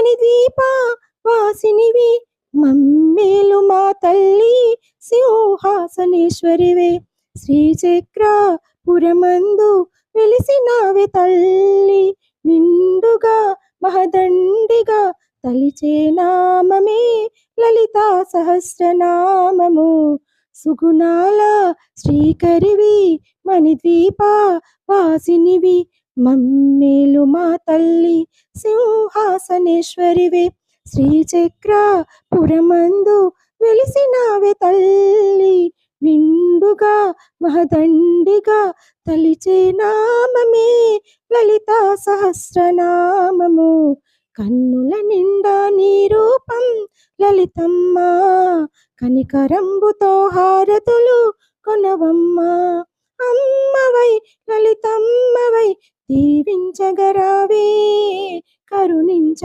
మణిదీప వాసినివి మమ్మేలు మా తల్లి సింహాసనేశ్వరివే. శ్రీచక్రపురమందు వెలిసినావే తల్లి నిండుగా మహదండిగా తలిచే నామమే లలితా సహస్రనామము. సుగుణాల శ్రీకరివి మణిద్వీప వాసినివి మమ్మేలు మా తల్లి సింహాసనేశ్వరివే. శ్రీచక్రపురమందు వెలిసినావే తల్లి నిండుగా మహదండిగా తలిచే నామమే లలితా సహస్రనామము. కన్నుల నిండా నీ రూపం లలితమ్మ కనికరంబుతో హారతులు కొనవమ్మ. అమ్మవై లలితమ్మవై దీవించగరావే కరుణించ